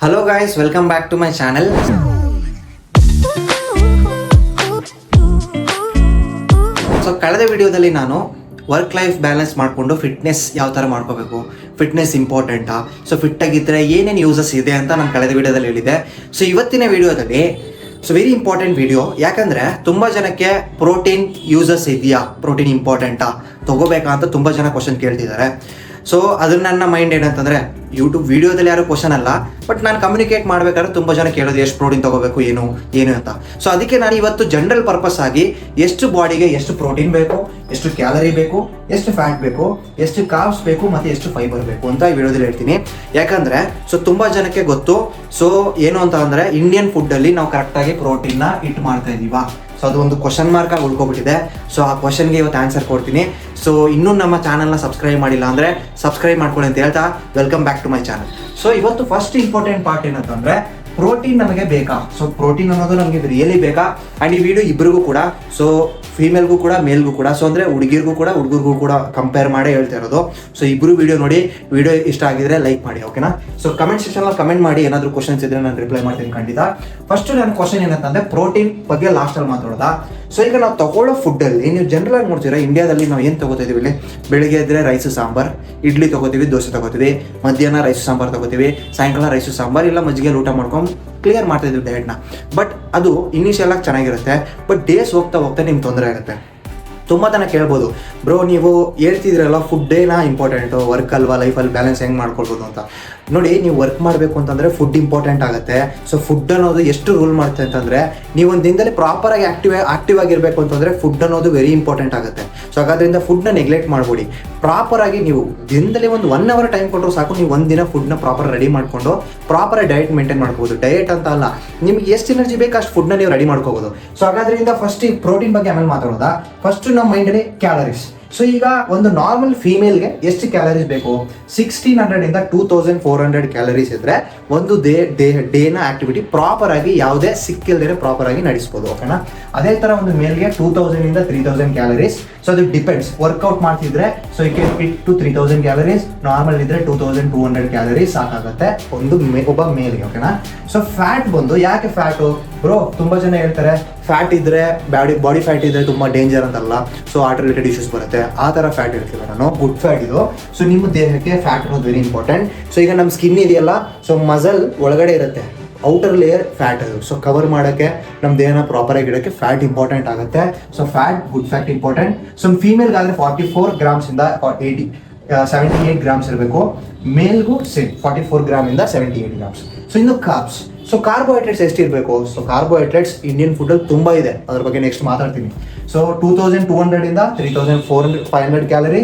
Hello guys, welcome back to my channel. So ಕಳೆದ ವಿಡಿಯೋದಲ್ಲಿ ನಾನು ವರ್ಕ್ ಲೈಫ್ ಬ್ಯಾಲೆನ್ಸ್ ಮಾಡಿಕೊಂಡು ಫಿಟ್ನೆಸ್ ಯಾವ ಥರ ಮಾಡ್ಕೋಬೇಕು, ಫಿಟ್ನೆಸ್ ಇಂಪಾರ್ಟೆಂಟಾ, ಸೊ ಫಿಟ್ಟಾಗಿದ್ದರೆ ಏನೇನು ಯೂಸಸ್ ಇದೆ ಅಂತ ನಾನು ಕಳೆದ ವಿಡಿಯೋದಲ್ಲಿ ಹೇಳಿದ್ದೆ. ಸೊ ಇವತ್ತಿನ ವಿಡಿಯೋದಲ್ಲಿ ವೆರಿ ಇಂಪಾರ್ಟೆಂಟ್ ವಿಡಿಯೋ, ಯಾಕಂದರೆ ತುಂಬ ಜನಕ್ಕೆ ಪ್ರೋಟೀನ್ ಯೂಸಸ್ ಇದೆಯಾ, ಪ್ರೋಟೀನ್ ಇಂಪಾರ್ಟೆಂಟಾ, ತೊಗೋಬೇಕಾ ಅಂತ ತುಂಬ ಜನ ಕ್ವಶನ್ ಕೇಳ್ತಿದ್ದಾರೆ. ಸೊ ಅದನ್ನ ನನ್ನ ಮೈಂಡ್ ಏನಂತಂದರೆ, ಯೂಟ್ಯೂಬ್ ವೀಡಿಯೋದಲ್ಲಿ ಯಾರು ಕ್ವಶನ್ ಅಲ್ಲ, ಬಟ್ ನಾನು ಕಮ್ಯುನಿಕೇಟ್ ಮಾಡಬೇಕಾದ್ರೆ ತುಂಬ ಜನ ಕೇಳೋದು ಎಷ್ಟು ಪ್ರೋಟೀನ್ ತೊಗೋಬೇಕು ಏನು ಅಂತ. ಸೊ ಅದಕ್ಕೆ ನಾನು ಇವತ್ತು ಜನರಲ್ ಪರ್ಪಸ್ ಆಗಿ ಎಷ್ಟು ಬಾಡಿಗೆ ಎಷ್ಟು ಪ್ರೋಟೀನ್ ಬೇಕು, ಎಷ್ಟು ಕ್ಯಾಲರಿ ಬೇಕು, ಎಷ್ಟು ಫ್ಯಾಟ್ ಬೇಕು, ಎಷ್ಟು ಕಾರ್ಬ್ಸ್ ಬೇಕು ಮತ್ತು ಎಷ್ಟು ಫೈಬರ್ ಬೇಕು ಅಂತ ಈ ವಿಡಿಯೋದಲ್ಲಿ ಹೇಳ್ತೀನಿ. ಯಾಕಂದರೆ ಸೊ ತುಂಬ ಜನಕ್ಕೆ ಗೊತ್ತು, ಸೊ ಏನು ಅಂತ ಅಂದರೆ ಇಂಡಿಯನ್ ಫುಡ್ಡಲ್ಲಿ ನಾವು ಕರೆಕ್ಟಾಗಿ ಪ್ರೋಟೀನ್ನ ಇಟ್ ಮಾಡ್ತಾ ಇದ್ದೀವಾ, ಸೊ ಅದು ಒಂದು ಕ್ವಶನ್ ಮಾರ್ಕ್ ಆಗಿ ಉಳ್ಕೊಬಿಟ್ಟಿದೆ. ಸೊ ಆ ಕ್ವಶನ್ಗೆ ಇವತ್ತು ಆನ್ಸರ್ ಕೊಡ್ತೀನಿ. ಸೊ ಇನ್ನೂ ನಮ್ಮ ಚಾನಲ್ನ ಸಬ್ಸ್ಕ್ರೈಬ್ ಮಾಡಿಲ್ಲ ಅಂದರೆ ಸಬ್ಸ್ಕ್ರೈಬ್ ಮಾಡ್ಕೊಳ್ಳಿ ಅಂತ ಹೇಳ್ತಾ welcome back to my channel. So ಇವತ್ತು ಫಸ್ಟ್ ಇಂಪಾರ್ಟೆಂಟ್ ಪಾರ್ಟ್ ಏನಂತಂದರೆ, ಪ್ರೋಟೀನ್ ನಮಗೆ ಬೇಕಾ, ಸೊ ಪ್ರೋಟೀನ್ ಅನ್ನೋದು ನಮಗೆ ರಿಯಲಿ ಬೇಕಾ. ಆ್ಯಂಡ್ ಈ ವಿಡಿಯೋ ಇಬ್ಬರಿಗೂ ಕೂಡ, ಸೊ ಫೀಮೇಲ್ಗೂ ಕೂಡ ಮೇಲ್ಗೂ ಕೂಡ, ಸೊ ಅಂದರೆ ಹುಡುಗಿರ್ಗೂ ಕೂಡ ಹುಡುಗರಿಗೂ ಕೂಡ ಕಂಪೇರ್ ಮಾಡಿ ಹೇಳ್ತಾ ಇರೋದು. ಸೊ ಇಬ್ಬರು ವಿಡಿಯೋ ನೋಡಿ, ವಿಡಿಯೋ ಇಷ್ಟ ಆಗಿದ್ರೆ ಲೈಕ್ ಮಾಡಿ, ಓಕೆನಾ. ಸೊ ಕಮೆಂಟ್ ಸೆಕ್ಷನಲ್ಲಿ ಕಮೆಂಟ್ ಮಾಡಿ, ಏನಾದರೂ ಕ್ವಶನ್ಸ್ ಇದ್ರೆ ನಾನು ರಿಪ್ಲೈ ಮಾಡ್ತೀನಿ ಖಂಡಿತ. ಫಸ್ಟ್ ನನ್ನ ಕ್ವಶನ್ ಏನಂತಂದರೆ, ಪ್ರೋಟೀನ್ ಬಗ್ಗೆ ಲಾಸ್ಟಲ್ಲಿ ಮಾತಾಡೋದಾ. ಸೊ ಈಗ ನಾವು ತಗೊಳ್ಳೋ ಫುಡ್ಡಲ್ಲಿ ನೀವು ಜನರಲ್ ಆಗಿ ನೋಡ್ತೀರಾ, ಇಂಡಿಯಾದಲ್ಲಿ ನಾವು ಏನು ತೊಗೋತಿದ್ದೀವಿ ಇಲ್ಲಿ, ಬೆಳಿಗ್ಗೆ ಇದ್ದರೆ ರೈಸು ಸಾಂಬಾರ್, ಇಡ್ಲಿ ತೊಗೋತೀವಿ, ದೋಸೆ ತೊಗೋತೀವಿ, ಮಧ್ಯಾಹ್ನ ರೈಸು ಸಾಂಬಾರ್ ತೊಗೋತೀವಿ, ಸಾಯಂಕಾಲ ರೈಸು ಸಾಂಬಾರ್ ಇಲ್ಲ ಮಜ್ಜಿಗೆಯಲ್ಲಿ ಊಟ ಮಾಡ್ಕೊಂಡು ಕ್ಲಿಯರ್ ಮಾಡ್ತಾ ಇದ್ದೀವಿ ಡಯಟ್ನ. ಬಟ್ ಅದು ಇನಿಷಿಯಲ್ ಆಗಿ ಚೆನ್ನಾಗಿರುತ್ತೆ, ಬಟ್ ಡೇಸ್ ಹೋಗ್ತಾ ಹೋಗ್ತಾ ನಿಮ್ಗೆ ತೊಂದರೆ ಆಗುತ್ತೆ. ತುಂಬ ಜನ ಕೇಳ್ಬೋದು, ಬ್ರೋ ನೀವು ಹೇಳ್ತಿದ್ರಲ್ಲ ಫುಡ್ಡೇನಾ ಇಂಪಾರ್ಟೆಂಟು, ವರ್ಕ್ ಅಲ್ವಾ, ಲೈಫಲ್ಲಿ ಬ್ಯಾಲೆನ್ಸ್ ಹೆಂಗೆ ಮಾಡ್ಕೊಳ್ಬೋದು ಅಂತ. ನೋಡಿ, ನೀವು ವರ್ಕ್ ಮಾಡಬೇಕು ಅಂತಂದರೆ ಫುಡ್ ಇಂಪಾರ್ಟೆಂಟ್ ಆಗುತ್ತೆ. ಸೊ ಫುಡ್ ಅನ್ನೋದು ಎಷ್ಟು ರೂಲ್ ಮಾಡುತ್ತೆ ಅಂತಂದರೆ, ನೀವು ಒಂದು ದಿನದಲ್ಲಿ ಪ್ರಾಪರಾಗಿ ಆಕ್ಟಿವ್ ಆಗಿರಬೇಕು ಅಂತಂದರೆ ಫುಡ್ ಅನ್ನೋದು ವೆರಿ ಇಂಪಾರ್ಟೆಂಟ್ ಆಗುತ್ತೆ. ಸೊ ಹಾಗಾದ್ರಿಂದ ಫುಡ್ನ ನೆಗ್ಲೆಕ್ಟ್ ಮಾಡಬೇಡಿ. ಪ್ರಾಪರಾಗಿ ನೀವು ದಿನದಲ್ಲಿ ಒಂದು 1 hour ಟೈಮ್ ಕೊಟ್ಟರು ಸಾಕು, ನೀವು ಒಂದು ದಿನ ಫುಡ್ನ ಪ್ರಾಪರ್ ರೆಡಿ ಮಾಡಿಕೊಂಡು ಪ್ರಾಪರಾಗಿ ಡಯಟ್ ಮೇಂಟೈನ್ ಮಾಡ್ಕೋಬೋದು. ಡಯಟ್ ಅಂತ ಅಲ್ಲ, ನಿಮ್ಗೆ ಎಷ್ಟು ಎನರ್ಜಿ ಬೇಕು ಅಷ್ಟು ಫುಡ್ನ ನೀವು ರೆಡಿ ಮಾಡ್ಕೋಬೋದು. ಸೊ ಹಾಗಾದ್ರಿಂದ ಫಸ್ಟ್ ಈ ಪ್ರೋಟೀನ್ ಬಗ್ಗೆ ಆಮೇಲೆ ಮಾತಾಡೋದಾ. ಫಸ್ಟ್ ನಮ್ಮ ಮೈಂಡಲ್ಲಿ ಕ್ಯಾಲರೀಸ್. ಸೊ ಈಗ ಒಂದು ನಾರ್ಮಲ್ ಫೀಮೇಲ್ಗೆ ಎಷ್ಟು ಕ್ಯಾಲರೀಸ್ ಬೇಕು, 1600 ಇಂದ 2400 ಕ್ಯಾಲರೀಸ್ ಇದ್ರೆ ಒಂದು ಡೇನ ಆಕ್ಟಿವಿಟಿ ಪ್ರಾಪರ್ ಆಗಿ ಯಾವುದೇ ಸಿಕ್ಕಿಲ್ದೇ ಪ್ರಾಪರ್ ಆಗಿ ನಡೆಸ್ಬೋದು, ಓಕೆನಾ. ಅದೇ ತರ ಒಂದು ಮೇಲ್ಗೆ 2000 ಇಂದ 3000 ಕ್ಯಾಲರೀಸ್. ಸೊ ಅದು ಡಿಪೆಂಡ್ಸ್, ವರ್ಕೌಟ್ ಮಾಡ್ತಿದ್ರೆ so you can fit to 3000 calories, normal ಇದ್ರೆ 2200 ಕ್ಯಾಲರೀಸ್ ಸಾಕಾಗುತ್ತೆ ಒಬ್ಬ ಮೇಲ್ಗೆ, ಓಕೆನಾ. ಸೊ ಫ್ಯಾಟ್ ಬಂದು, ಯಾಕೆ ಫ್ಯಾಟು ಬ್ರೋ, ತುಂಬಾ ಜನ ಹೇಳ್ತಾರೆ ಫ್ಯಾಟ್ ಇದ್ರೆ ಬಾಡಿ ಫ್ಯಾಟ್ ಇದ್ರೆ ತುಂಬಾ ಡೇಂಜರ್ ಅಂತಲ್ಲ, ಸೊ ಹಾರ್ಟ್ ರಿಲೇಟೆಡ್ ಇಶ್ಯೂಸ್ ಬರುತ್ತೆ, ಆ ಥರ ಫ್ಯಾಟ್ ಹೇಳ್ತಿಲ್ಲ ನಾನು. ಗುಡ್ ಫ್ಯಾಟ್ ಇದು. ಸೊ ನಿಮ್ಮ ದೇಹಕ್ಕೆ ಫ್ಯಾಟ್ ಅನ್ನೋದು ವೆರಿ ಇಂಪಾರ್ಟೆಂಟ್. ಸೊ ಈಗ ನಮ್ಮ ಸ್ಕಿನ್ ಇದೆಯಲ್ಲ, ಸೊ ಮಸಲ್ ಒಳಗಡೆ ಇರುತ್ತೆ, ಔಟರ್ ಲೇಯರ್ ಫ್ಯಾಟ್ ಅದು. ಸೊ ಕವರ್ ಮಾಡೋಕ್ಕೆ ನಮ್ಮ ದೇಹನ ಪ್ರಾಪರಾಗಿ ಇಡೋಕ್ಕೆ ಫ್ಯಾಟ್ ಇಂಪಾರ್ಟೆಂಟ್ ಆಗುತ್ತೆ. So fat, good fat important. So ಫೀಮೇಲ್ಗಾದರೆ 44 ಗ್ರಾಮ್ಸಿಂದ 78 ಗ್ರಾಮ್ಸ್ ಇರಬೇಕು, ಮೇಲ್ಗೂ 44 ಗ್ರಾಮಿಂದ 78 ಗ್ರಾಮ್ಸ್. ಸೊ ಇನ್ನು ಕಾರ್ಬ್ಸ್. ಸೊ ಕಾರ್ಬೋಹೈಡ್ರೇಟ್ಸ್ ಎಷ್ಟಿರಬೇಕು. ಸೊ ಕಾರ್ಬೋಹೈಡ್ರೇಟ್ಸ್ ಇಂಡಿಯನ್ ಫುಡ್ಡಲ್ಲಿ ತುಂಬ ಇದೆ, ಅದ್ರ ಬಗ್ಗೆ ನೆಕ್ಸ್ಟ್ ಮಾತಾಡ್ತೀನಿ. ಸೊ 2200 ಇಂದ 3500 ಕ್ಯಾಲರಿ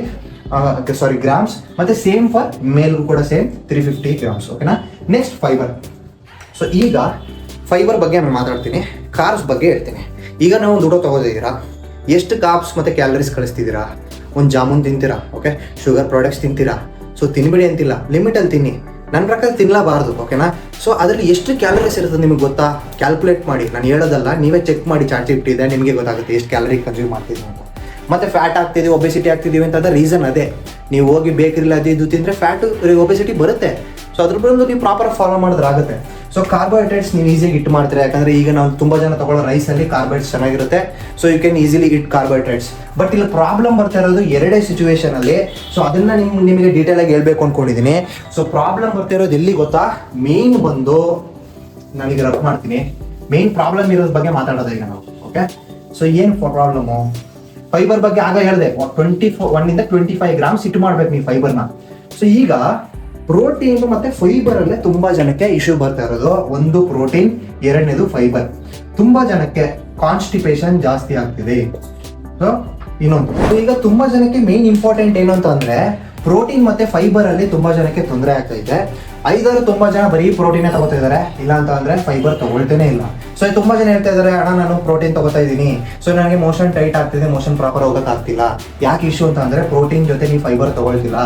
ಗ್ರಾಮ್ಸ್, ಮತ್ತು ಸೇಮ್ ಫಾರ್ ಮೇಲ್ಗೂ ಕೂಡ ಸೇಮ್ 350 ಗ್ರಾಮ್ಸ್, ಓಕೆನಾ. Next fibre. ಸೊ ಈಗ ಫೈಬರ್ ಬಗ್ಗೆ ನಾನು ಮಾತಾಡ್ತೀನಿ, ಕಾರ್ಬ್ಸ್ ಬಗ್ಗೆ ಹೇಳ್ತೀನಿ. ಈಗ ನಾವು ಊಟ ತೊಗೋತಿದ್ದೀರಾ, ಎಷ್ಟು ಕಾರ್ಬ್ಸ್ ಮತ್ತು ಕ್ಯಾಲರೀಸ್ ಕಳಿಸ್ತಿದ್ದೀರಾ. ಒಂದು ಜಾಮೂನ್ ತಿಂತೀರಾ, ಓಕೆ, ಶುಗರ್ ಪ್ರಾಡಕ್ಟ್ಸ್ ತಿಂತೀರಾ. ಸೊ ತಿನ್ಬೇಡಿ ಅಂತಿಲ್ಲ, ಲಿಮಿಟಲ್ಲಿ ತಿನ್ನಿ, ನನ್ನ ಪ್ರಕಾರ ತಿನ್ನಲೇಬಾರ್ದು, ಓಕೆನಾ. ಸೊ ಅದರಲ್ಲಿ ಎಷ್ಟು ಕ್ಯಾಲರೀಸ್ ಇರ್ತದೆ ನಿಮಗೆ ಗೊತ್ತಾ, ಕ್ಯಾಲ್ಕುಲೇಟ್ ಮಾಡಿ. ನಾನು ಹೇಳೋದಲ್ಲ, ನೀವೇ ಚೆಕ್ ಮಾಡಿ, ಚಾರ್ಟ್ ಇದೆ, ನಿಮಗೆ ಗೊತ್ತಾಗುತ್ತೆ ಎಷ್ಟು ಕ್ಯಾಲರಿ ಕನ್ಸ್ಯೂಮ್ ಮಾಡ್ತಿದ್ದೀವಿ ಅಂತ. ಮತ್ತು ಫ್ಯಾಟ್ ಆಗ್ತಿದ್ದೀವಿ, ಒಬೆಸಿಟಿ ಆಗ್ತಿದ್ದೀವಿ ಅಂತ ರೀಸನ್ ಅದೇ. ನೀವು ಹೋಗಿ ಬೇಕರಿಲ್ಲ ಅದು ಇದು ತಿಂದರೆ ಫ್ಯಾಟು ಒಬೆಸಿಟಿ ಬರುತ್ತೆ. ಸೊ ಅದ್ರ ಬಂದು ನೀವು ಪ್ರಾಪರ್ ಫಾಲೋ ಮಾಡಿದ್ರೆ ಆಗುತ್ತೆ. ಸೊ ಕಾರ್ಬೋಹೈಡ್ರೇಟ್ಸ್ ನೀವು ಈಸಿಯಾಗಿ ಇಟ್ ಮಾಡ್ತೀರಾ, ಯಾಕಂದರೆ ಈಗ ನಾವು ತುಂಬ ಜನ ತಗೊಳ್ಳೋ ರೈಸಲ್ಲಿ ಕಾರ್ಬೋಹೈಡ್ರೇಟ್ಸ್ ಚೆನ್ನಾಗಿರುತ್ತೆ. So you can easily eat carbohydrates. But ಇಲ್ಲಿ ಪ್ರಾಬ್ಲಮ್ ಬರ್ತಾ ಇರೋದು ಎರಡೇ ಸಿಚುವೇಶನಲ್ಲಿ. ಸೊ ಅದನ್ನು ನಿಮಗೆ ಡೀಟೇಲಾಗಿ ಹೇಳ್ಬೇಕು ಅಂದ್ಕೊಂಡಿದ್ದೀನಿ. ಸೊ ಪ್ರಾಬ್ಲಮ್ ಬರ್ತಾ ಇರೋದು ಎಲ್ಲಿ ಗೊತ್ತಾ, ಮೇನ್ ಬಂದು ನಾನೀಗ ರಫ್ ಮಾಡ್ತೀನಿ. ಮೇನ್ ಪ್ರಾಬ್ಲಮ್ ಇರೋದ್ರ ಬಗ್ಗೆ ಮಾತಾಡೋದು ಈಗ ನಾವು, ಓಕೆ. ಸೊ ಏನು ಪ್ರಾಬ್ಲಮ್ಮು, ಫೈಬರ್ ಬಗ್ಗೆ ಆಗ ಹೇಳಿದೆ, 21 ಇಂದ 25 ಗ್ರಾಮ್ಸ್ ಇಟ್ಟು ಮಾಡ್ಬೇಕು ನೀವು ಫೈಬರ್ನ. ಸೊ ಈಗ ಪ್ರೋಟೀನ್ ಮತ್ತೆ ಫೈಬರ್ ಅಲ್ಲೇ ತುಂಬಾ ಜನಕ್ಕೆ ಇಶ್ಯೂ ಬರ್ತಾ ಇರೋದು. ಒಂದು ಪ್ರೋಟೀನ್, ಎರಡನೇದು ಫೈಬರ್. ತುಂಬಾ ಜನಕ್ಕೆ ಕಾನ್ಸ್ಟಿಪೇಷನ್ ಜಾಸ್ತಿ ಆಗ್ತಿದೆ. ಸೊ ಇನ್ನೊಂದು, ಈಗ ತುಂಬಾ ಜನಕ್ಕೆ ಮೇನ್ ಇಂಪಾರ್ಟೆಂಟ್ ಏನು ಅಂತ ಅಂದ್ರೆ, ಪ್ರೋಟೀನ್ ಮತ್ತೆ ಫೈಬರ್ ಅಲ್ಲಿ ತುಂಬಾ ಜನಕ್ಕೆ ತೊಂದರೆ ಆಗ್ತಾ ಇದೆ. ತುಂಬಾ ಜನ ಬರೀ ಪ್ರೋಟೀನೇ ತಗೋತಾ ಇದ್ದಾರೆ, ಇಲ್ಲ ಅಂತ ಅಂದ್ರೆ ಫೈಬರ್ ತಗೊಳ್ತೇನೆ ಇಲ್ಲ. ಸೊ ತುಂಬಾ ಜನ ಹೇಳ್ತಾ ಇದ್ದಾರೆ, ಅಣ್ಣ ನಾನು ಪ್ರೋಟೀನ್ ತಗೋತಾ ಇದ್ದೀನಿ, ಸೊ ನನಗೆ ಮೋಷನ್ ಟೈಟ್ ಆಗ್ತಿದೆ, ಮೋಷನ್ ಪ್ರಾಪರ್ ಹೋಗೋಕ್ಕಾಗ್ತಿಲ್ಲ. ಯಾಕೆ ಇಶ್ಯೂ ಅಂತ ಅಂದ್ರೆ, ಪ್ರೋಟೀನ್ ಜೊತೆ ನೀವು ಫೈಬರ್ ತಗೊಳ್ತಿಲ್ಲ.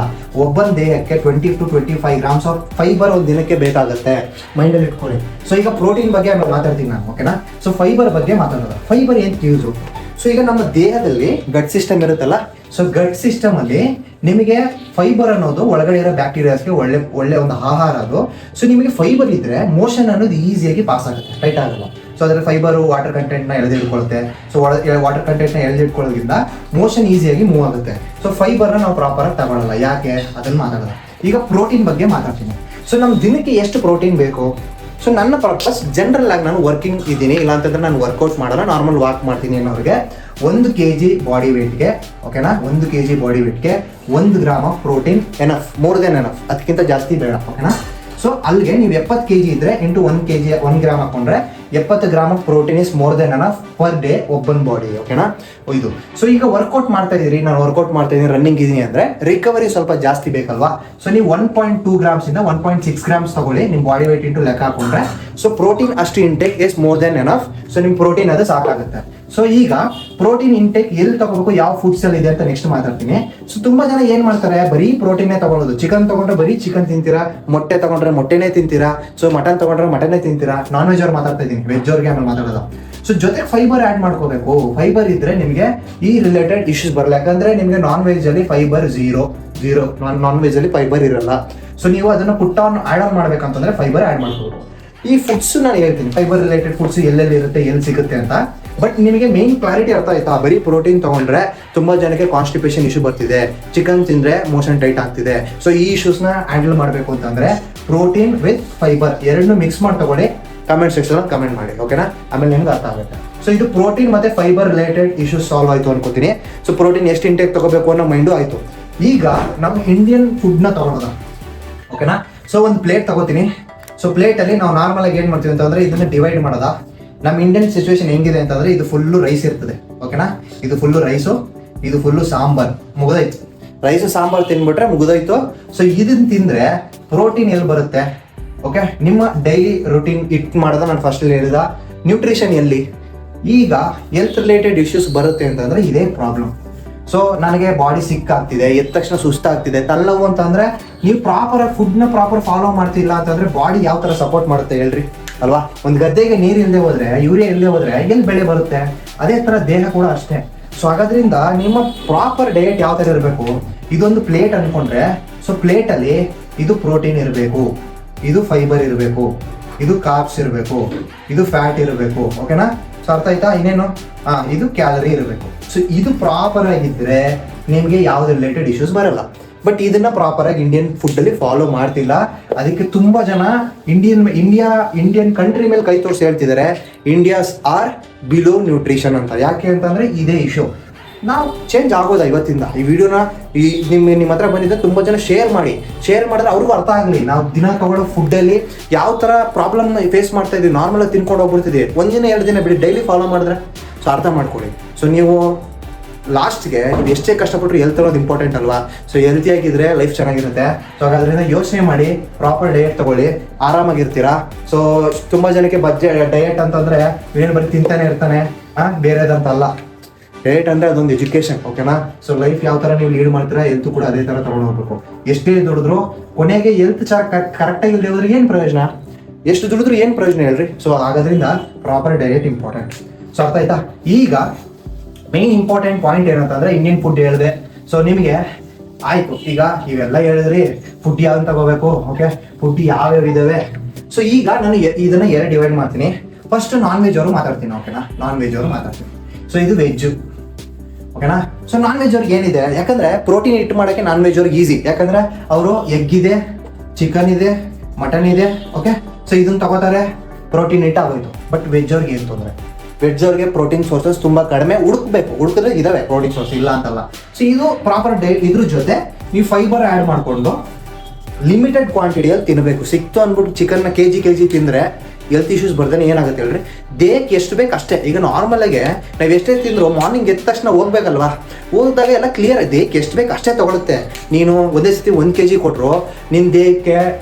ಒಬ್ಬನ ದೇಹಕ್ಕೆ 20 to 25 ಗ್ರಾಮ್ಸ್ ಆಫ್ ಫೈಬರ್ ಒಂದು ದಿನಕ್ಕೆ ಬೇಕಾಗುತ್ತೆ, ಮೈಂಡಲ್ಲಿ ಇಟ್ಕೊಳ್ಳಿ. ಸೊ ಈಗ ಪ್ರೋಟೀನ್ ಬಗ್ಗೆ ಮಾತಾಡ್ತೀನಿ ನಾನು, ಓಕೆನಾ. ಸೊ ಫೈಬರ್ ಬಗ್ಗೆ ಮಾತಾಡೋದು. ಫೈಬರ್ ಏನು ಯೂಸು, ಸೊ ಈಗ ನಮ್ಮ ದೇಹದಲ್ಲಿ ಗಟ್ ಸಿಸ್ಟಮ್ ಇರುತ್ತಲ್ಲ, ಸೊ ಗಟ್ ಸಿಸ್ಟಮ್ ಅಲ್ಲಿ ನಿಮಗೆ ಫೈಬರ್ ಅನ್ನೋದು ಒಳಗಡೆ ಇರೋ ಬ್ಯಾಕ್ಟೀರಿಯಾಸ್ಗೆ ಒಳ್ಳೆ ಒಂದು ಆಹಾರ ಅದು. ಸೊ ನಿಮಗೆ ಫೈಬರ್ ಇದ್ರೆ ಮೋಷನ್ ಅನ್ನೋದು ಈಸಿಯಾಗಿ ಪಾಸ್ ಆಗುತ್ತೆ, ಟೈಟ್ ಆಗಲ್ಲ. ಸೊ ಅದ್ರ ಫೈಬರು ವಾಟರ್ ಕಂಟೆಂಟ್ನ ಎಳೆದಿಟ್ಕೊಳುತ್ತೆ. ಸೊ ವಾಟರ್ ಕಂಟೆಂಟ್ನ ಎಳೆದಿಟ್ಕೊಳ್ಳೋದ್ರಿಂದ ಮೋಷನ್ ಈಸಿಯಾಗಿ ಮೂವ್ ಆಗುತ್ತೆ. ಸೊ ಫೈಬರ್ನ ನಾವು ಪ್ರಾಪರಾಗಿ ತಗೊಳ್ಳಲ್ಲ. ಯಾಕೆ ಅದನ್ನು ಮಾತಾಡೋಣ. ಈಗ ಪ್ರೋಟೀನ್ ಬಗ್ಗೆ ಮಾತಾಡ್ತೀನಿ. ಸೊ ನಮ್ಮ ದಿನಕ್ಕೆ ಎಷ್ಟು ಪ್ರೋಟೀನ್ ಬೇಕು? ಸೊ ನನ್ನ ಪರ್ಪಸ್ ಜನರಲ್ ಆಗಿ ನಾನು ವರ್ಕಿಂಗ್ ಇದ್ದೀನಿ, ಇಲ್ಲಾಂತಂದ್ರೆ ನಾನು ವರ್ಕೌಟ್ ಮಾಡಲ್ಲ, ನಾರ್ಮಲ್ ವಾಕ್ ಮಾಡ್ತೀನಿ ಅನ್ನೋರಿಗೆ 1 kg ಬಾಡಿ ವೇಟ್ಗೆ, ಓಕೆನಾ, 1 kg ಬಾಡಿ ವೇಟ್ಗೆ 1 gram of protein enough, more than enough, ಅದಕ್ಕಿಂತ ಜಾಸ್ತಿ ಬೇಡ, ಓಕೆನಾ. ಸೊ ಅಲ್ಲಿಗೆ ನೀವು 70 kg ಇದ್ರೆ ಇಂಟು 1 ಗ್ರಾಮ್ ಹಾಕೊಂಡ್ರೆ 70 gram of protein is more than enough per day ಒಬ್ಬನ ಬಾಡಿ, ಓಕೆನಾ. ಇದು ಸೊ ಈಗ ವರ್ಕೌಟ್ ಮಾಡ್ತಾ ಇದೀರಿ, ನಾನು ವರ್ಕೌಟ್ ಮಾಡ್ತಾ ಇದ್ದೀನಿ, ರನ್ನಿಂಗ್ ಇದೀನಿ ಅಂದ್ರೆ ರಿಕವರಿ ಸ್ವಲ್ಪ ಜಾಸ್ತಿ ಬೇಕಲ್ವಾ. ಸೊ ನೀವು 1.2 ಗ್ರಾಮ್ಸ್ ಇಂದ 1.6 ಗ್ರಾಮ್ಸ್ ತಗೊಳ್ಳಿ ನಿಮ್ಮ ಬಾಡಿ weight ಇಂಟು ಲೆಕ್ಕ ಹಾಕೊಂಡ್ರೆ. ಸೊ ಪ್ರೋಟೀನ್ ಅಷ್ಟು intake is more than enough. So ನಿಮ್ ಪ್ರೋಟೀನ್ ಅದು ಸಾಕಾಗುತ್ತೆ. ಸೊ ಈಗ ಪ್ರೋಟೀನ್ ಇಂಟೇಕ್ ಎಲ್ಲಿ ತಗೋಬೇಕು, ಯಾವ ಫುಡ್ಸ್ ಅಲ್ಲಿ ಇದೆ ಅಂತ ನೆಕ್ಸ್ಟ್ ಮಾತಾಡ್ತೀನಿ. ಸೊ ತುಂಬಾ ಜನ ಏನ್ ಮಾಡ್ತಾರೆ, ಬರೀ ಪ್ರೋಟೀನೇ ತಗೊಳ್ಳೋದು. ಚಿಕನ್ ತಗೊಂಡ್ರೆ ಬರೀ ಚಿಕನ್ ತಿಂತೀರಾ, ಮೊಟ್ಟೆ ತಗೊಂಡ್ರೆ ಮೊಟ್ಟೆನೇ ತಿಂತೀರಾ, ಸೊ ಮಟನ್ ತಗೊಂಡ್ರೆ ಮಟನ್ನೇ ತಿಂತೀರಾ. ನಾನ್ ವೆಜ್ ಅವ್ರು ಮಾತಾಡ್ತಾ ಇದ್ದೀನಿ, ವೆಜ್ ಅವ್ರಿಗೆ ಆಮೇಲೆ ಮಾತಾಡೋದು. ಸೊ ಜೊತೆಗೆ ಫೈಬರ್ ಆ್ಯಡ್ ಮಾಡ್ಕೋಬೇಕು. ಫೈಬರ್ ಇದ್ರೆ ನಿಮಗೆ ಈ ರಿಲೇಟೆಡ್ ಇಶ್ಯೂಸ್ ಬರಲ್ಲ. ಯಾಕಂದ್ರೆ ನಿಮಗೆ ನಾನ್ ವೆಜ್ ಅಲ್ಲಿ ಫೈಬರ್ ಝೀರೋ, ನಾನ್ ವೆಜ್ ಅಲ್ಲಿ ಫೈಬರ್ ಇರಲ್ಲ. ಸೊ ನೀವು ಅದನ್ನ ಪುಟ್ ಆನ್ ಆಡ್ ಆನ್ ಮಾಡ್ಬೇಕಂತಂದ್ರೆ ಫೈಬರ್ ಆ್ಯಡ್ ಮಾಡ್ಕೋಬೇಕು. ಈ ಫುಡ್ಸ್ ನಾನು ಹೇಳ್ತೀನಿ, ಫೈಬರ್ ರಿಲೇಟೆಡ್ ಫುಡ್ಸ್ ಎಲ್ಲೆಲ್ಲಿ ಇರುತ್ತೆ, ಎಲ್ಲಿ ಸಿಗುತ್ತೆ ಅಂತ. ಬಟ್ ನಿಮಗೆ ಮೇನ್ ಕ್ಲಾರಿಟಿ ಅರ್ಥ ಆಯ್ತಾ? ಬರೀ ಪ್ರೋಟೀನ್ ತಗೊಂಡ್ರೆ ತುಂಬಾ ಜನಕ್ಕೆ ಕಾನ್ಸ್ಟಿಪೇಷನ್ ಇಶ್ಯೂ ಬರ್ತಿದೆ, ಚಿಕನ್ ತಿಂದ್ರೆ ಮೋಷನ್ ಟೈಟ್ ಆಗ್ತಿದೆ. ಸೊ ಈ ಇಶ್ಯೂಸ್ನ ಹ್ಯಾಂಡಲ್ ಮಾಡಬೇಕು ಅಂತಂದ್ರೆ ಪ್ರೋಟೀನ್ ವಿತ್ ಫೈಬರ್ ಎರಡನ್ನೂ ಮಿಕ್ಸ್ ಮಾಡಿ ತಗೊಳ್ಳಿ. ಕಮೆಂಟ್ ಸೆಕ್ಷನ್ ಕಮೆಂಟ್ ಮಾಡಿ, ಓಕೆನಾ, ಆಮೇಲೆ ನಿಮ್ಗೆ ಅರ್ಥ ಆಗುತ್ತೆ. ಸೊ ಇದು ಪ್ರೋಟೀನ್ ಮತ್ತೆ ಫೈಬರ್ ರಿಲೇಟೆಡ್ ಇಶ್ಯೂಸ್ ಸಾಲ್ವ್ ಆಯ್ತು ಅನ್ಕೋತೀನಿ. ಸೊ ಪ್ರೋಟೀನ್ ಎಷ್ಟು ಇಂಟೇಕ್ ತಗೋಬೇಕು ಅನ್ನೋ ಮೈಂಡು ಆಯ್ತು. ಈಗ ನಮ್ಮ ಇಂಡಿಯನ್ ಫುಡ್ನ ತಗೊಳೋದ, ಓಕೆನಾ. ಸೊ ಒಂದು ಪ್ಲೇಟ್ ತಗೋತೀನಿ. ಸೊ ಪ್ಲೇಟಲ್ಲಿ ನಾವು ನಾರ್ಮಲ್ ಆಗಿ ಏನು ಮಾಡ್ತೀವಿ ಅಂತಂದ್ರೆ ಇದನ್ನ ಡಿವೈಡ್ ಮಾಡೋದ. ನಮ್ಮ ಇಂಡಿಯನ್ ಸಿಚುವೇಶನ್ ಹೆಂಗಿದೆ ಅಂತಂದ್ರೆ ಇದು ಫುಲ್ಲು ರೈಸ್ ಇರ್ತದೆ, ಓಕೆನಾ. ಇದು ಫುಲ್ಲು ರೈಸು, ಇದು ಫುಲ್ಲು ಸಾಂಬಾರ್, ಮುಗಿದೋಯ್ತು. ರೈಸು ಸಾಂಬಾರ್ ತಿನ್ಬಿಟ್ರೆ ಮುಗಿದೋಯ್ತು. ಸೊ ಇದನ್ನ ತಿಂದ್ರೆ ಪ್ರೋಟೀನ್ ಎಲ್ಲಿ ಬರುತ್ತೆ? ಓಕೆ, ನಿಮ್ಮ ಡೈಲಿ ರುಟೀನ್ ಇಟ್ ಮಾಡೋದ ನಾನು ಫಸ್ಟ್ ಹೇಳಿದ. ನ್ಯೂಟ್ರಿಷನ್ ಎಲ್ಲಿ? ಈಗ ಹೆಲ್ತ್ ರಿಲೇಟೆಡ್ ಇಶ್ಯೂಸ್ ಬರುತ್ತೆ ಅಂತಂದ್ರೆ ಇದೇ ಪ್ರಾಬ್ಲಮ್. ಸೊ ನನಗೆ ಬಾಡಿ ಸಿಕ್ ಆಗ್ತಿದೆ, ಎದ್ದ ತಕ್ಷಣ ಸುಸ್ತಾಗ್ತಿದೆ, ತಲೆನೋವು ಅಂತಂದ್ರೆ ನೀವು ಫುಡ್ನ ಪ್ರಾಪರ್ ಫಾಲೋ ಮಾಡ್ತಿಲ್ಲ ಅಂತಂದ್ರೆ ಬಾಡಿ ಯಾವ ತರ ಸಪೋರ್ಟ್ ಮಾಡುತ್ತೆ ಹೇಳ್ರಿ, ಅಲ್ವಾ? ಒಂದು ಗದ್ದೆಗೆ ನೀರು ಇಲ್ಲದೆ ಹೋದ್ರೆ, ಯೂರಿಯಾ ಇಲ್ಲದೆ ಹೋದ್ರೆ ಎಲ್ಲಿ ಬೆಳೆ ಬರುತ್ತೆ? ಅದೇ ತರ ದೇಹ ಕೂಡ ಅಷ್ಟೇ. ಸೊ ಹಾಗಾದ್ರಿಂದ ನಿಮ್ಮ ಪ್ರಾಪರ್ ಡಯಟ್ ಯಾವ ತರ ಇರಬೇಕು? ಇದೊಂದು ಪ್ಲೇಟ್ ಅನ್ಕೊಂಡ್ರೆ, ಸೊ ಪ್ಲೇಟ್ ಅಲ್ಲಿ ಇದು ಪ್ರೋಟೀನ್ ಇರಬೇಕು, ಇದು ಫೈಬರ್ ಇರಬೇಕು, ಇದು ಕಾರ್ಬ್ಸ್ ಇರಬೇಕು, ಇದು ಫ್ಯಾಟ್ ಇರಬೇಕು, ಓಕೆನಾ. ಸೊ ಅರ್ಥ ಆಯ್ತಾ? ಇನ್ನೇನು, ಇದು ಕ್ಯಾಲರಿ ಇರಬೇಕು. ಸೊ ಇದು ಪ್ರಾಪರ್ ಆಗಿದ್ರೆ ನಿಮಗೆ ಯಾವ್ದು ರಿಲೇಟೆಡ್ ಇಶ್ಯೂಸ್ ಬರಲ್ಲ. ಬಟ್ ಇದನ್ನ ಪ್ರಾಪರ್ ಆಗಿ ಇಂಡಿಯನ್ ಫುಡ್ ಅಲ್ಲಿ ಫಾಲೋ ಮಾಡ್ತಿಲ್ಲ. ಅದಕ್ಕೆ ತುಂಬಾ ಜನ ಇಂಡಿಯನ್ ಕಂಟ್ರಿ ಮೇಲೆ ಕೈ ತೋರಿಸಿ ಹೇಳ್ತಿದ್ದಾರೆ ಇಂಡಿಯಾಸ್ ಆರ್ ಬಿಲೋ ನ್ಯೂಟ್ರಿಷನ್ ಅಂತ. ಯಾಕೆ ಅಂತಂದ್ರೆ ಇದೇ ಇಶ್ಯೂ. ನಾವು ಚೇಂಜ್ ಆಗೋದ ಇವತ್ತಿಂದ. ಈ ವಿಡಿಯೋನ ನಿಮ್ಮ ಹತ್ರ ಬಂದಿದ್ದ ತುಂಬಾ ಜನ ಶೇರ್ ಮಾಡಿದ್ರೆ ಅವ್ರಿಗೂ ಅರ್ಥ ಆಗಲಿ. ನಾವು ದಿನ ತಗೊಳ್ಳೋ ಫುಡ್ಡಲ್ಲಿ ಯಾವ ಥರ ಪ್ರಾಬ್ಲಮ್ ಫೇಸ್ ಮಾಡ್ತಾ ಇದೀವಿ. ನಾರ್ಮಲ್ ಆಗಿ ತಿನ್ಕೊಂಡು ಹೋಗ್ಬಿಡ್ತಿದ್ದೀವಿ, ಒಂದಿನ 2 ದಿನ ಬಿಡಿ, ಡೈಲಿ ಫಾಲೋ ಮಾಡಿದ್ರೆ ಸೊ ಅರ್ಥ ಮಾಡ್ಕೊಳ್ಳಿ. ಸೊ ನೀವು ಲಾಸ್ಟ್ಗೆ ನೀವು ಎಷ್ಟೇ ಕಷ್ಟಪಟ್ಟರು ಹೆಲ್ತ್ ಅನ್ನೋದು ಇಂಪಾರ್ಟೆಂಟ್ ಅಲ್ವಾ? ಸೊ ಹೆಲ್ತಿಯಾಗಿದ್ರೆ ಲೈಫ್ ಚೆನ್ನಾಗಿರುತ್ತೆ. ಸೊ ಅದರಿಂದ ಯೋಚನೆ ಮಾಡಿ ಪ್ರಾಪರ್ ಡಯಟ್ ತಗೊಳ್ಳಿ, ಆರಾಮಾಗಿರ್ತೀರಾ. ಸೊ ತುಂಬಾ ಜನಕ್ಕೆ ಡಯಟ್ ಅಂತಂದ್ರೆ ಏನು ಬರೀ ತಿಂತಾನೆ ಇರ್ತಾನೆ, ಬೇರೆದಂತಲ್ಲ. ಡಯಟ್ ಅಂದ್ರೆ ಅದೊಂದು ಎಜುಕೇಶನ್, ಓಕೆನಾ. ಸೊ ಲೈಫ್ ಯಾವ ತರ ನೀವು ಲೀಡ್ ಮಾಡ್ತೀರಾ, ಹೆಲ್ತ್ ಕೂಡ ಅದೇ ತರ ತಗೊಂಡು ಹೋಗ್ಬೇಕು. ಎಷ್ಟೇ ದುಡಿದ್ರು ಕೊನೆಗೆ ಹೆಲ್ತ್ ಕರೆಕ್ಟಾಗಿ ಇಲ್ಲದೆ ಹೋದ್ರೆ ಏನು ಪ್ರಯೋಜನ? ಎಷ್ಟು ದುಡಿದ್ರು ಏನು ಪ್ರಯೋಜನ ಹೇಳ್ರಿ? ಸೊ ಹಾಗಾದ್ರಿಂದ ಪ್ರಾಪರ್ ಡಯಟ್ ಇಂಪಾರ್ಟೆಂಟ್. ಸೊ ಅರ್ಥ ಆಯ್ತಾ? ಈಗ ಮೇನ್ ಇಂಪಾರ್ಟೆಂಟ್ ಪಾಯಿಂಟ್ ಏನಂತಂದ್ರೆ ಇಂಡಿಯನ್ ಫುಡ್ ಹೇಳಿದೆ. ಸೊ ನಿಮಗೆ ಆಯ್ತು, ಈಗ ಇವೆಲ್ಲ ಹೇಳಿದ್ರಿ, ಫುಡ್ ಯಾವ್ದು ತಗೋಬೇಕು, ಓಕೆ, ಫುಡ್ ಯಾವ್ಯಾವ ಇದಾವೆ. ಸೊ ಈಗ ನಾನು ಇದನ್ನ 2 ಡಿವೈಡ್ ಮಾಡ್ತೀನಿ. ಫಸ್ಟ್ ನಾನ್ ವೆಜ್ ಅವರು ಮಾತಾಡ್ತೀನಿ, ಓಕೆನಾ. ನಾನ್ ವೆಜ್ ಅವರು ಮಾತಾಡ್ತೀನಿ. ಸೊ ಇದು ವೆಜ್, ಓಕೆನಾ. ಸೊ ನಾನ್ ವೆಜ್ ಅವ್ರಿಗೆ ಏನಿದೆ, ಯಾಕಂದ್ರೆ ಪ್ರೋಟೀನ್ ಇಟ್ಟು ಮಾಡೋಕ್ಕೆ ನಾನ್ ವೆಜ್ ಅವ್ರಿಗೆ ಈಸಿ. ಯಾಕಂದ್ರೆ ಅವರು ಎಗ್ ಇದೆ, ಚಿಕನ್ ಇದೆ, ಮಟನ್ ಇದೆ, ಓಕೆ. ಸೊ ಇದನ್ನ ತಗೋತಾರೆ, ಪ್ರೋಟೀನ್ ಇಟ್ಟು ಆಗೋಯ್ತು. ಬಟ್ ವೆಜ್ ಅವ್ರಿಗೆ ಏನು ತೊಂದರೆ? ವೆಜ್ ಅವ್ರಿಗೆ ಪ್ರೋಟೀನ್ ಸೋರ್ಸಸ್ ತುಂಬಾ ಕಡಿಮೆ, ಹುಡುಕಿದ್ರೆ ಇದಾವೆ ಪ್ರೋಟೀನ್ ಸೋರ್ಸ್, ಇಲ್ಲ ಅಂತಲ್ಲ. ಸೊ ಇದು ಪ್ರಾಪರ್ ಇದ್ರ ಜೊತೆ ನೀವು ಫೈಬರ್ ಆ್ಯಡ್ ಮಾಡಿಕೊಂಡು ಲಿಮಿಟೆಡ್ ಕ್ವಾಂಟಿಟಿಯಲ್ಲಿ ತಿನ್ನಬೇಕು. ಸಿಕ್ತು ಅಂದ್ಬಿಟ್ಟು ಚಿಕನ್ನ ಕೆಜಿ ತಿಂದರೆ ಹೆಲ್ತ್ ಇಶ್ಯೂಸ್ ಬರ್ದೇನೆ ಏನಾಗುತ್ತೆ ಹೇಳ್ರಿ? ದೇಹಕ್ಕೆ ಎಷ್ಟು ಬೇಕು ಅಷ್ಟೇ. ಈಗ ನಾರ್ಮಲಾಗೆ ನಾವು ಎಷ್ಟೇ ತಿಂದ್ರು ಮಾರ್ನಿಂಗ್ ಎದ್ದ ತಕ್ಷಣ ಹೋಗ್ಬೇಕಲ್ವಾ? ಹೋಗಿದಾಗ ಎಲ್ಲ ಕ್ಲಿಯರ್, ದೇಹಕ್ಕೆ ಎಷ್ಟು ಬೇಕು ಅಷ್ಟೇ ತೊಗೊಳುತ್ತೆ. ನೀನು ಒಂದೇ ಸತಿ 1 kg ಕೊಟ್ಟರು ನಿನ್ನ ದೇಹಕ್ಕೆ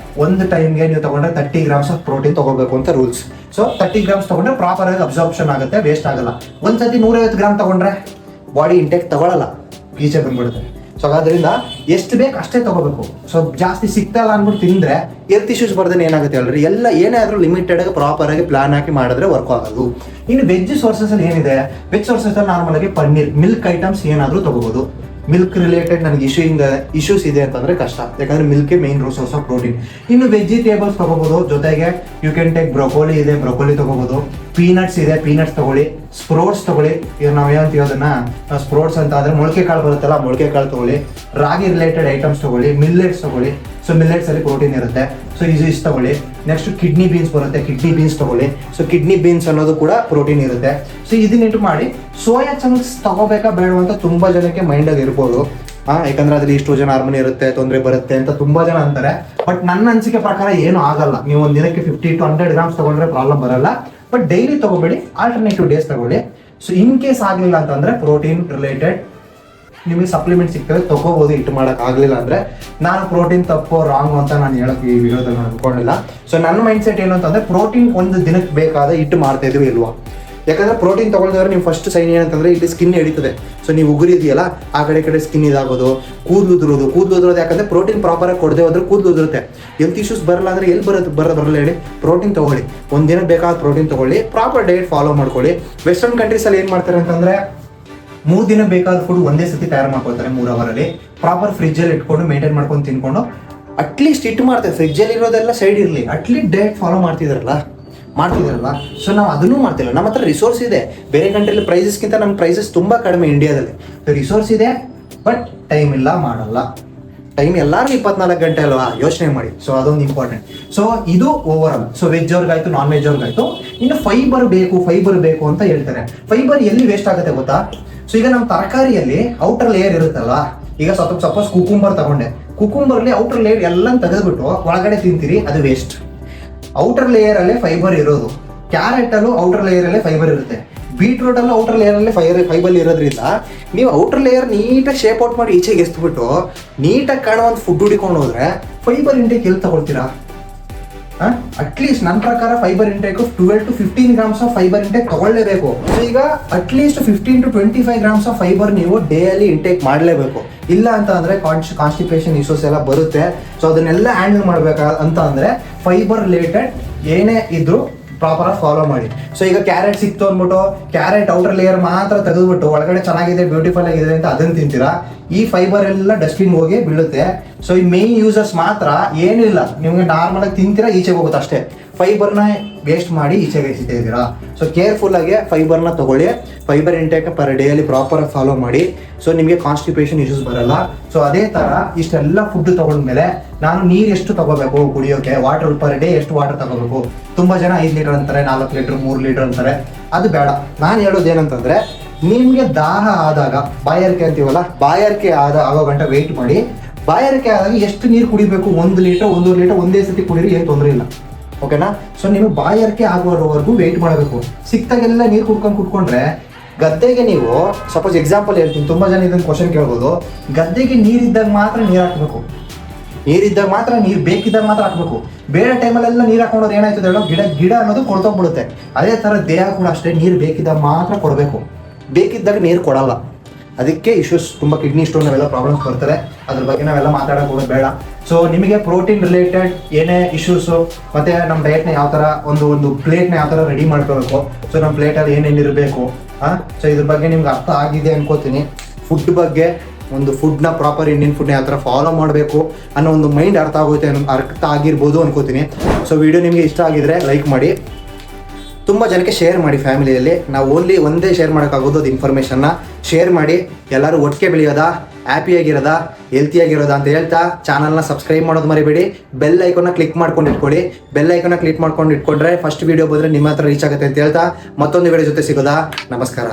ಒಂದು ಟೈಮ್ಗೆ ನೀವು ತೊಗೊಂಡ್ರೆ 30 ಗ್ರಾಮ್ಸ್ ಆಫ್ ಪ್ರೋಟೀನ್ ತೊಗೋಬೇಕು ಅಂತ ರೂಲ್ಸ್. ಸೊ 30 ಗ್ರಾಮ್ಸ್ ತೊಗೊಂಡ್ರೆ ಪ್ರಾಪರ್ ಆಗಿ ಅಬ್ಸಾರ್ಪ್ಷನ್ ಆಗುತ್ತೆ, ವೇಸ್ಟ್ ಆಗಲ್ಲ. ಒಂದ್ಸತಿ 150 ಗ್ರಾಮ್ ತೊಗೊಂಡ್ರೆ ಬಾಡಿ ಇಂಟೇಕ್ ತೊಗೊಳಲ್ಲ, ಈಚೆ ಬಂದ್ಬಿಡುತ್ತೆ. ಸೊ ಸೊ ಅದರಿಂದ ಎಷ್ಟು ಬೇಕು ಅಷ್ಟೇ ತಗೋಬೇಕು. ಸೊ ಜಾಸ್ತಿ ಸಿಗ್ತಲ್ಲ ಅಂದ್ಬಿಟ್ಟು ತಿಂದರೆ ಹೆಲ್ತ್ ಇಶ್ಯೂಸ್ ಬರ್ದೇನೆ ಏನಾಗುತ್ತೆ ಹೇಳ್ರಿ, ಎಲ್ಲ ಏನೇ ಆದರೂ ಲಿಮಿಟೆಡ್ ಪ್ರಾಪರಾಗಿ ಪ್ಲಾನ್ ಹಾಕಿ ಮಾಡಿದ್ರೆ ವರ್ಕ್ ಆಗೋದು. ಇನ್ನು ವೆಜ್ ಸೋರ್ಸಸಲ್ಲಿ ಏನಿದೆ, ವೆಜ್ ಸೋರ್ಸಸಲ್ಲಿ ನಾರ್ಮಲಾಗಿ ಪನ್ನೀರ್, ಮಿಲ್ಕ್ ಐಟಮ್ಸ್ ಏನಾದರೂ ತಗೋಬೋದು. ಮಿಲ್ಕ್ ರಿಲೇಟೆಡ್ ನನಗೆ ಇಶ್ಯೂಸ್ ಇದೆ ಅಂತಂದರೆ ಕಷ್ಟ, ಯಾಕಂದರೆ ಮಿಲ್ಕೇ ಮೇನ್ ಸೋರ್ಸ್ ಆಫ್ ಪ್ರೋಟೀನ್. ಇನ್ನು ವೆಜಿಟೇಬಲ್ಸ್ ತೊಗೋಬೋದು, ಜೊತೆಗೆ ಯು ಕ್ಯಾನ್ ಟೇಕ್ ಬ್ರೊಕೋಲಿ ಇದೆ, ಬ್ರೊಕೋಲಿ ತೊಗೋಬೋದು. ಪೀನಟ್ಸ್ ಇದೆ, ಪೀನಟ್ಸ್ ತೊಗೊಳ್ಳಿ. ಸ್ಪ್ರೋಟ್ಸ್ ತೊಗೊಳ್ಳಿ, ಈಗ ನಾವು ಏನಂತೀವಿ ಅದನ್ನು ಸ್ಪ್ರೋಟ್ಸ್ ಅಂತ ಅಂದರೆ ಮೊಳಕೆ ಕಾಳು ಬರುತ್ತಲ್ಲ, ಮೊಳಕೆ ಕಾಳು ತೊಗೊಳ್ಳಿ. ರಾಗಿ ರಿಲೇಟೆಡ್ ಐಟಮ್ಸ್ ತೊಗೊಳ್ಳಿ, ಮಿಲ್ಲೆಟ್ಸ್ ತೊಗೊಳ್ಳಿ. ಸೊ ಮಿಲ್ಲೆಟ್ಸಲ್ಲಿ ಪ್ರೋಟೀನ್ ಇರುತ್ತೆ, ಸೊ ಇಷ್ಟು ತೊಗೊಳ್ಳಿ. ನೆಕ್ಸ್ಟ್ ಕಿಡ್ನಿ ಬೀನ್ಸ್ ಬರುತ್ತೆ, ಕಿಡ್ನಿ ಬೀನ್ಸ್ ತೊಗೊಳ್ಳಿ. ಸೊ ಕಿಡ್ನಿ ಬೀನ್ಸ್ ಅನ್ನೋದು ಕೂಡ ಪ್ರೋಟೀನ್ ಇರುತ್ತೆ. ಸೊ ಇದನ್ನಿಟ್ಟು ಮಾಡಿ ಸೋಯಾ ಚಂಕ್ಸ್ ತಗೋಬೇಕಾ ಬೇಡ ಅಂತ ತುಂಬ ಜನಕ್ಕೆ ಮೈಂಡಲ್ಲಿ ಇರ್ಬೋದು. ಯಾಕಂದ್ರೆ ಅದ್ರಲ್ಲಿ ಇಷ್ಟು ಜನ ಹಾರ್ಮೋನ್ ಇರುತ್ತೆ, ತೊಂದರೆ ಬರುತ್ತೆ ಅಂತ ತುಂಬ ಜನ ಅಂತಾರೆ. ಬಟ್ ನನ್ನ ಅನಿಸಿಕೆ ಪ್ರಕಾರ ಏನು ಆಗಲ್ಲ. ನೀವು ಒಂದು ದಿನಕ್ಕೆ 50 to 100 grams ತಗೊಂಡ್ರೆ ಪ್ರಾಬ್ಲಮ್ ಬರಲ್ಲ. ಬಟ್ ಡೈಲಿ ತಗೋಬೇಡಿ, ಆಲ್ಟರ್ನೇಟಿವ್ ಡೇಸ್ ತಗೊಳ್ಳಿ. ಸೊ ಇನ್ ಕೇಸ್ ಆಗಲಿಲ್ಲ ಅಂತಂದ್ರೆ ಪ್ರೋಟೀನ್ ರಿಲೇಟೆಡ್ ನಿಮಗೆ ಸಪ್ಲಿಮೆಂಟ್ ಸಿಗ್ತವೆ, ತಗೋಬಹುದು. ಇಟ್ಟು ಮಾಡಕ್ ಆಗಲಿಲ್ಲ ಅಂದ್ರೆ ನಾನು ಪ್ರೋಟೀನ್ ತಪ್ಪೋ ರಾಂಗ್ ಅಂತ ನಾನು ಹೇಳಕ್ಕೆ ಈ ವಿಡಿಯೋದಲ್ಲಿ ನಾನು ಅನ್ಕೊಂಡಿಲ್ಲ. ಸೊ ನನ್ನ ಮೈಂಡ್ ಸೆಟ್ ಏನು ಅಂತಂದ್ರೆ ಪ್ರೋಟೀನ್ ಒಂದು ದಿನಕ್ಕೆ ಬೇಕಾದ ಇಟ್ಟು ಮಾಡ್ತಾ ಇದೀವಿ ಇಲ್ವಾ. ಯಾಕಂದ್ರೆ ಪ್ರೋಟೀನ್ ತಗೊಳ್ಳಿದ್ರೆ ನೀವು ಫಸ್ಟ್ ಸೈನ್ ಏನಂತಂದ್ರೆ ಇಲ್ಲಿ ಸ್ಕಿನ್ ಎಳಿತದೆ. ಸೊ ನೀವು ಉಗುರು ಇದೆಯಲ್ಲ ಆ ಕಡೆ ಸ್ಕಿನ್ ಇದಾಗೋದು, ಕೂದಲು ಉದುರೋದು. ಯಾಕಂದ್ರೆ ಪ್ರೋಟೀನ್ ಪ್ರಾಪರಾಗಿ ಕೊಡದೆ ಹೋದ್ರೆ ಕೂದಲು ಉದುರುತ್ತೆ. ಹೆಲ್ತ್ ಇಶ್ಯೂಸ್ ಬರಲ್ಲ ಅಂದ್ರೆ ಎಲ್ಲಿ ಬರಲ್ಲ ಹೇಳಿ. ಪ್ರೋಟೀನ್ ತಗೊಳ್ಳಿ, ಒಂದು ದಿನ ಬೇಕಾದ ಪ್ರೋಟೀನ್ ತಗೊಳ್ಳಿ, ಪ್ರಾಪರ್ ಡಯಟ್ ಫಾಲೋ ಮಾಡ್ಕೊಳ್ಳಿ. ವೆಸ್ಟರ್ನ್ ಕಂಟ್ರೀಸಲ್ಲಿ ಏನು ಮಾಡ್ತಾರೆ ಅಂತಂದ್ರೆ 3 ದಿನ ಬೇಕಾದ ಫುಡ್ ಒಂದೇ ಸತಿ ತಯಾರು ಮಾಡ್ಕೊಳ್ತಾರೆ 3 ಅವರಲ್ಲಿ. ಪ್ರಾಪರ್ ಫ್ರಿಜ್ಜಲ್ಲಿ ಇಟ್ಕೊಂಡು ಮೇಂಟೈನ್ ಮಾಡ್ಕೊಂಡು ತಿನ್ಕೊಂಡು ಅಟ್ಲೀಸ್ಟ್ ಇಟ್ಟು ಮಾಡ್ತಾರೆ. ಫ್ರಿಜ್ಜಲ್ಲಿ ಇರೋದೆಲ್ಲ ಸೈಡ್ ಇರಲಿ, ಅಟ್ಲೀಸ್ಟ್ ಡಯಟ್ ಫಾಲೋ ಮಾಡ್ತಿದಾರಲ್ಲ. ಸೊ ನಾವು ಅದನ್ನೂ ಮಾಡ್ತಿಲ್ಲ. ನಮ್ಮ ಹತ್ರ ರಿಸೋರ್ಸ್ ಇದೆ. ಬೇರೆ ಕಂಟ್ರಿಲಿ ಪ್ರೈಸಸ್ಗಿಂತ ನಮ್ಮ ಪ್ರೈಸಸ್ ತುಂಬ ಕಡಿಮೆ ಇಂಡಿಯಾದಲ್ಲಿ. ರಿಸೋರ್ಸ್ ಇದೆ, ಬಟ್ ಟೈಮ್ ಇಲ್ಲ, ಮಾಡಲ್ಲ. ಟೈಮ್ ಎಲ್ಲರಿಗೂ 24 ಗಂಟೆ ಅಲ್ವಾ, ಯೋಚನೆ ಮಾಡಿ. ಸೊ ಅದೊಂದು ಇಂಪಾರ್ಟೆಂಟ್. ಸೊ ಇದು ಓವರ್ ಆಲ್. ಸೊ ವೆಜ್ ಅವ್ರಿಗಾಯ್ತು, ನಾನ್ ವೆಜ್ ಅವ್ರಿಗಾಯ್ತು. ಇನ್ನು ಫೈಬರ್ ಬೇಕು ಅಂತ ಹೇಳ್ತಾರೆ. ಫೈಬರ್ ಎಲ್ಲಿ ವೇಸ್ಟ್ ಆಗುತ್ತೆ ಗೊತ್ತಾ? ಸೊ ಈಗ ನಮ್ಮ ತರಕಾರಿಯಲ್ಲಿ ಔಟರ್ ಲೇಯರ್ ಇರುತ್ತಲ್ಲ, ಈಗ ಸಪೋಸ್ ಕುಕುಂಬರ್ ತಗೊಂಡೆ, ಕುಕುಂಬರ್ಲಿ ಔಟರ್ ಲೇಯರ್ ಎಲ್ಲ ತೆಗೆದ್ಬಿಟ್ಟು ಒಳಗಡೆ ತಿಂತೀರಿ, ಅದು ವೇಸ್ಟ್. ಔಟರ್ ಲೇಯರ್ ಅಲ್ಲೇ ಫೈಬರ್ ಇರೋದು. ಕ್ಯಾರೆಟ್ ಅಲ್ಲೂ ಔಟರ್ ಲೇಯರ್ ಅಲ್ಲೇ ಫೈಬರ್ ಇರುತ್ತೆ. ಬೀಟ್ರೂಟ್ ಅಲ್ಲೂ ಔಟರ್ ಲೇಯರ್ ಅಲ್ಲೇ ಫೈಬರ್ ಇರೋದ್ರಿಂದ ನೀವು ಔಟರ್ ಲೇಯರ್ ನೀಟಾಗಿ ಶೇಪ್ ಔಟ್ ಮಾಡಿ ಈಚೆಗೆ ಎಸ್ಬಿಟ್ಟು ನೀಟಾಗಿ ಕಾಣೋ ಒಂದು ಫುಡ್ ಹುಡಿಕೊಂಡು ಹೋದ್ರೆ ಫೈಬರ್ ಇಂಟೇಕ್ ಎಲ್ಲಿ ತಗೊಳ್ತೀರಾ? ಅಟ್ಲೀಸ್ಟ್ ನನ್ನ ಪ್ರಕಾರ fibre intake 12 to 15 grams of fibre intake ತಗೊಳ್ಳೇಬೇಕು. ಸೊ ಈಗ at least 15 to 25 grams of fibre ನೀವು ಡೇಲಿ ಇಂಟೇಕ್ ಮಾಡಲೇಬೇಕು. ಇಲ್ಲ ಅಂತ ಅಂದ್ರೆ ಕಾನ್ಸ್ಟಿಪೇಷನ್ ಇಶ್ಯೂಸ್ ಎಲ್ಲ ಬರುತ್ತೆ. ಸೊ ಅದನ್ನೆಲ್ಲ ಹ್ಯಾಂಡಲ್ ಮಾಡ್ಬೇಕಂತ ಅಂದ್ರೆ ಫೈಬರ್ ರಿಲೇಟೆಡ್ ಏನೇ ಇದ್ರು ಪ್ರಾಪರ್ ಆಗಿ ಫಾಲೋ ಮಾಡಿ. ಸೊ ಈಗ ಕ್ಯಾರೆಟ್ ಸಿಕ್ತು ಅಂದ್ಬಿಟ್ಟು ಕ್ಯಾರೆಟ್ ಔಟರ್ ಲೇಯರ್ ಮಾತ್ರ ತೆಗೆದ್ಬಿಟ್ಟು ಒಳಗಡೆ ಚೆನ್ನಾಗಿದೆ, ಬ್ಯೂಟಿಫುಲ್ ಆಗಿದೆ ಅಂತ ಅದನ್ನ ತಿಂತೀರಾ, ಈ ಫೈಬರ್ ಎಲ್ಲ ಡಸ್ಟ್ಬಿನ್ ಹೋಗಿ ಬೀಳುತ್ತೆ. ಸೊ ಈ ಮೇನ್ ಯೂಸರ್ಸ್ ಮಾತ್ರ ಏನಿಲ್ಲ, ನಿಮ್ಗೆ ನಾರ್ಮಲ್ ಆಗಿ ತಿಂತೀರಾ, ಈಚೆಗೆ ಹೋಗುತ್ತೆ ಅಷ್ಟೇ. ಫೈಬರ್ನ ವೇಸ್ಟ್ ಮಾಡಿ ಈಚೆಗೆ ಇದ್ದೀರಾ. ಸೊ ಕೇರ್ಫುಲ್ ಆಗಿ ಫೈಬರ್ನ ತಗೊಳ್ಳಿ. ಫೈಬರ್ ಇಂಟೇಕ್ ಪರ್ ಡೇಯಲ್ಲಿ ಪ್ರಾಪರ್ ಆಗಿ ಫಾಲೋ ಮಾಡಿ. ಸೊ ನಿಮಗೆ ಕಾನ್ಸ್ಟಿಪೇಷನ್ ಇಶ್ಯೂಸ್ ಬರಲ್ಲ. ಸೊ ಅದೇ ತರ ಇಷ್ಟೆಲ್ಲ ಫುಡ್ ತಗೊಂಡ್ಮೇಲೆ ನಾನು ನೀರು ಎಷ್ಟು ತಗೋಬೇಕು ಕುಡಿಯೋಕೆ, ವಾಟರ್ ಪರ್ ಡೇ ಎಷ್ಟು ವಾಟರ್ ತಗೋಬೇಕು? ತುಂಬಾ ಜನ 5 ಲೀಟರ್ ಅಂತಾರೆ, 4 ಲೀಟರ್, 3 ಲೀಟರ್ ಅಂತಾರೆ. ಅದು ಬೇಡ. ನಾನು ಹೇಳೋದು ಏನಂತಂದ್ರೆ ನಿಮ್ಗೆ ದಾಹ ಆದಾಗ, ಬಾಯಾರಿಕೆ ಅಂತೀವಲ್ಲ, ಬಾಯಾರಿಕೆ ಆಗೋ ಗಂಟೆ ವೆಯ್ಟ್ ಮಾಡಿ. ಬಾಯಾರಿಕೆ ಆದಾಗ ಎಷ್ಟು ನೀರು ಕುಡಿಬೇಕು? 1 ಲೀಟರ್, 1.5 ಲೀಟರ್ ಒಂದೇ ಸತಿ ಕುಡೀರಿ, ಏನು ತೊಂದರೆ ಇಲ್ಲ. ಓಕೆನಾ? ಸೊ ನೀವು ಬಾಯಾರಿಕೆ ಆಗುವವರೆಗೂ ವೆಯ್ಟ್ ಮಾಡಬೇಕು. ಸಿಕ್ತಾಗೆಲ್ಲ ನೀರು ಕುಡ್ಕೊಂಡ್ರೆ ಗದ್ದೆಗೆ ನೀವು ಸಪೋಸ್ ಎಕ್ಸಾಂಪಲ್ ಹೇಳ್ತೀನಿ, ತುಂಬ ಜನ ಇದನ್ನು ಕ್ವಶನ್ ಕೇಳ್ಬೋದು. ಗದ್ದೆಗೆ ನೀರಿದ್ದಾಗ ಮಾತ್ರ ನೀರು ಹಾಕಬೇಕು. ನೀರಿದ್ದಾಗ ಮಾತ್ರ, ನೀರು ಬೇಕಿದ್ದಾಗ ಮಾತ್ರ ಹಾಕಬೇಕು. ಬೇರೆ ಟೈಮಲ್ಲೆಲ್ಲ ನೀರು ಹಾಕೊಂಡೋದು ಏನಾಯ್ತದೆ ಹೇಳೋ, ಗಿಡ ಅನ್ನೋದು ಕೊಳ್ತೋಗ್ಬಿಡುತ್ತೆ. ಅದೇ ಥರ ದೇಹ ಕೂಡ ಅಷ್ಟೇ, ನೀರು ಬೇಕಿದ್ದಾಗ ಮಾತ್ರ ಕೊಡಬೇಕು. ಬೇಕಿದ್ದಾಗ ನೀರು ಕೊಡಲ್ಲ. ಅದಕ್ಕೆ ಇಶ್ಯೂಸ್ ತುಂಬ, ಕಿಡ್ನಿ ಸ್ಟೋನ್ ಅವೆಲ್ಲ ಪ್ರಾಬ್ಲಮ್ಸ್ ಬರ್ತಾರೆ. ಅದ್ರ ಬಗ್ಗೆ ನಾವೆಲ್ಲ ಮಾತಾಡೋಕೆ ಹೋಗೋದು ಬೇಡ. ಸೊ ನಿಮಗೆ ಪ್ರೋಟೀನ್ ರಿಲೇಟೆಡ್ ಏನೇ ಇಶ್ಯೂಸು, ಮತ್ತು ನಮ್ಮ ಡಯಟ್ನ ಯಾವ ಥರ ಒಂದು ಪ್ಲೇಟ್ನ ಯಾವ ಥರ ರೆಡಿ ಮಾಡ್ಕೋಬೇಕು, ಸೊ ನಮ್ಮ ಪ್ಲೇಟಲ್ಲಿ ಏನೇನು ಇರಬೇಕು, ಸೊ ಇದ್ರ ಬಗ್ಗೆ ನಿಮ್ಗೆ ಅರ್ಥ ಆಗಿದೆ ಅನ್ಕೋತೀನಿ. ಫುಡ್ ಬಗ್ಗೆ, ಒಂದು ಫುಡ್ನ ಪ್ರಾಪರ್ ಇಂಡಿಯನ್ ಫುಡ್ನ ಯಾವ ಥರ ಫಾಲೋ ಮಾಡಬೇಕು ಅನ್ನೋ ಒಂದು ಮೈಂಡ್ ಅರ್ಥ ಆಗಿರ್ಬೋದು ಅನ್ಕೋತೀನಿ. ಸೊ ವಿಡಿಯೋ ನಿಮಗೆ ಇಷ್ಟ ಆಗಿದ್ರೆ ಲೈಕ್ ಮಾಡಿ, ತುಂಬ ಜನಕ್ಕೆ ಶೇರ್ ಮಾಡಿ. ಫ್ಯಾಮಿಲಿಯಲ್ಲಿ ನಾವು ಓನ್ಲಿ ಒಂದೇ ಶೇರ್ ಮಾಡೋಕ್ಕಾಗೋದು ಅದು ಇನ್ಫಾರ್ಮೇಷನ್ನ. ಶೇರ್ ಮಾಡಿ, ಎಲ್ಲರೂ ಒಟ್ಟಿಗೆ ಬೆಳೆಯೋದಾ, ಹ್ಯಾಪಿಯಾಗಿರೋದಾ, ಹೆಲ್ತಿಯಾಗಿರೋದಾ ಅಂತ ಹೇಳ್ತಾ ಚಾನಲ್ನ ಸಬ್ಸ್ಕ್ರೈಬ್ ಮಾಡೋದು ಮರಿಬೇಡಿ. ಬೆಲ್ ಐಕಾನ್ನ ಕ್ಲಿಕ್ ಮಾಡ್ಕೊಂಡು ಇಟ್ಕೊಳ್ಳಿ. ಬೆಲ್ ಐಕಾನ್ನ ಕ್ಲಿಕ್ ಮಾಡ್ಕೊಂಡು ಇಟ್ಕೊಂಡ್ರೆ ಫಸ್ಟ್ ವೀಡಿಯೋ ಬಂದರೆ ನಿಮ್ಮ ಹತ್ರ ರೀಚ್ ಆಗುತ್ತೆ ಅಂತ ಹೇಳ್ತಾ ಮತ್ತೊಂದು ವಿಡಿಯೋ ಜೊತೆ ಸಿಗೋದಾ. ನಮಸ್ಕಾರ.